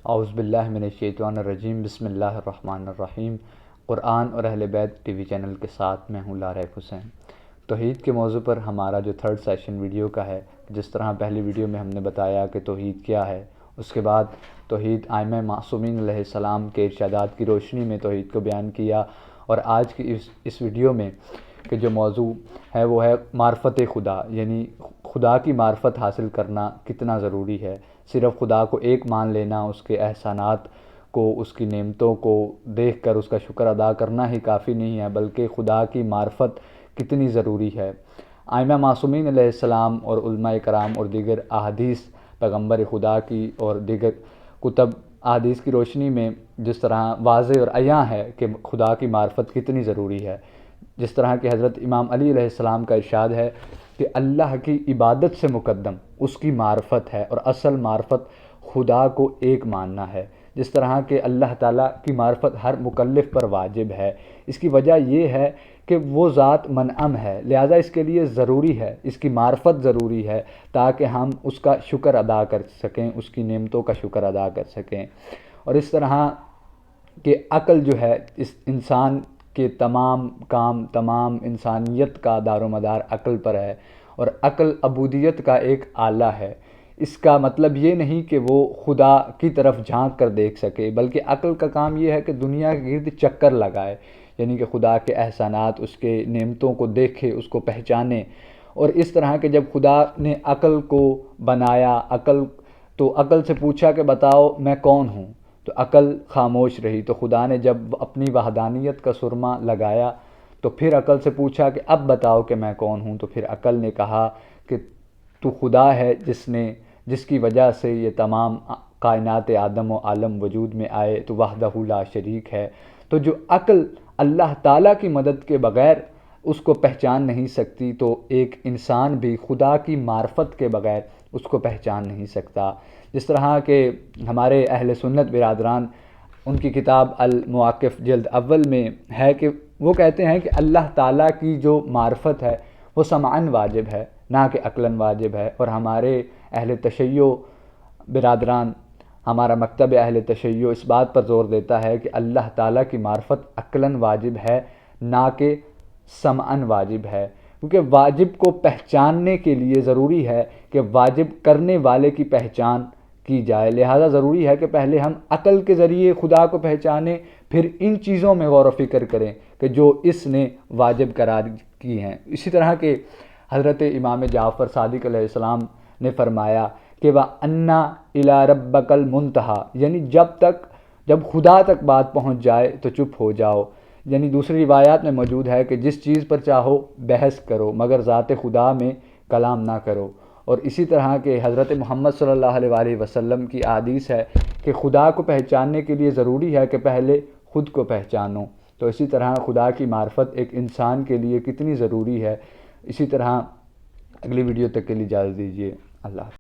اعوذ باللہ من الشیطان الرجیم، بسم اللہ الرحمن الرحیم۔ قرآن اور اہل بیت ٹی وی چینل کے ساتھ میں ہوں لاریب حسین۔ توحید کے موضوع پر ہمارا جو تھرڈ سیشن ویڈیو کا ہے، جس طرح پہلی ویڈیو میں ہم نے بتایا کہ توحید کیا ہے، اس کے بعد توحید ائمہ معصومین علیہ السلام کے ارشادات کی روشنی میں توحید کو بیان کیا، اور آج کی اس ویڈیو میں کہ جو موضوع ہے وہ ہے معرفت خدا، یعنی خدا کی معرفت حاصل کرنا کتنا ضروری ہے۔ صرف خدا کو ایک مان لینا، اس کے احسانات کو، اس کی نعمتوں کو دیکھ کر اس کا شکر ادا کرنا ہی کافی نہیں ہے، بلکہ خدا کی معرفت کتنی ضروری ہے۔ ائمہ معصومین علیہ السلام اور علماء کرام اور دیگر احادیث پیغمبر خدا کی اور دیگر کتب احادیث کی روشنی میں جس طرح واضح اور عیاں ہے کہ خدا کی معرفت کتنی ضروری ہے، جس طرح کہ حضرت امام علی علیہ السلام کا ارشاد ہے کہ اللہ کی عبادت سے مقدم اس کی معرفت ہے، اور اصل معرفت خدا کو ایک ماننا ہے۔ جس طرح کہ اللہ تعالیٰ کی معرفت ہر مکلف پر واجب ہے، اس کی وجہ یہ ہے کہ وہ ذات منعم ہے، لہذا اس کے لیے ضروری ہے، اس کی معرفت ضروری ہے تاکہ ہم اس کا شکر ادا کر سکیں، اس کی نعمتوں کا شکر ادا کر سکیں۔ اور اس طرح کہ عقل جو ہے، اس انسان کے تمام کام، تمام انسانیت کا دار و مدار عقل پر ہے، اور عقل عبودیت کا ایک آلہ ہے۔ اس کا مطلب یہ نہیں کہ وہ خدا کی طرف جھانک کر دیکھ سکے، بلکہ عقل کا کام یہ ہے کہ دنیا کے گرد چکر لگائے، یعنی کہ خدا کے احسانات، اس کے نعمتوں کو دیکھے، اس کو پہچانے۔ اور اس طرح کہ جب خدا نے عقل کو بنایا، تو عقل سے پوچھا کہ بتاؤ میں کون ہوں، تو عقل خاموش رہی۔ تو خدا نے جب اپنی وحدانیت کا سرما لگایا تو پھر عقل سے پوچھا کہ اب بتاؤ کہ میں کون ہوں، تو پھر عقل نے کہا کہ تو خدا ہے جس کی وجہ سے یہ تمام کائنات آدم و عالم وجود میں آئے، تو وحدہ لا شریک ہے۔ تو جو عقل اللہ تعالیٰ کی مدد کے بغیر اس کو پہچان نہیں سکتی، تو ایک انسان بھی خدا کی معرفت کے بغیر اس کو پہچان نہیں سکتا۔ جس طرح کہ ہمارے اہل سنت برادران، ان کی کتاب المواقف جلد اول میں ہے کہ وہ کہتے ہیں کہ اللہ تعالیٰ کی جو معرفت ہے وہ سمعاً واجب ہے، نہ کہ عقلاً واجب ہے۔ اور ہمارے اہل تشیع برادران، ہمارا مکتب اہل تشیع اس بات پر زور دیتا ہے کہ اللہ تعالیٰ کی معرفت عقلاً واجب ہے، نہ کہ سمعاً واجب ہے، کیونکہ واجب کو پہچاننے کے لیے ضروری ہے کہ واجب کرنے والے کی پہچان کی جائے، لہذا ضروری ہے کہ پہلے ہم عقل کے ذریعے خدا کو پہچانیں، پھر ان چیزوں میں غور و فکر کریں کہ جو اس نے واجب قرار کی ہیں۔ اسی طرح کہ حضرت امام جعفر صادق علیہ السلام نے فرمایا کہ وَأَنَّ إِلَىٰ رَبَّكَ الْمُنْتَهَىٰ، یعنی جب خدا تک بات پہنچ جائے تو چپ ہو جاؤ۔ یعنی دوسری روایات میں موجود ہے کہ جس چیز پر چاہو بحث کرو، مگر ذات خدا میں کلام نہ کرو۔ اور اسی طرح کہ حضرت محمد صلی اللہ علیہ وآلہ وسلم کی حدیث ہے کہ خدا کو پہچاننے کے لیے ضروری ہے کہ پہلے خود کو پہچانو۔ تو اسی طرح خدا کی معرفت ایک انسان کے لیے کتنی ضروری ہے۔ اسی طرح اگلی ویڈیو تک کے لیے اجازت دیجیے۔ اللہ حافظ۔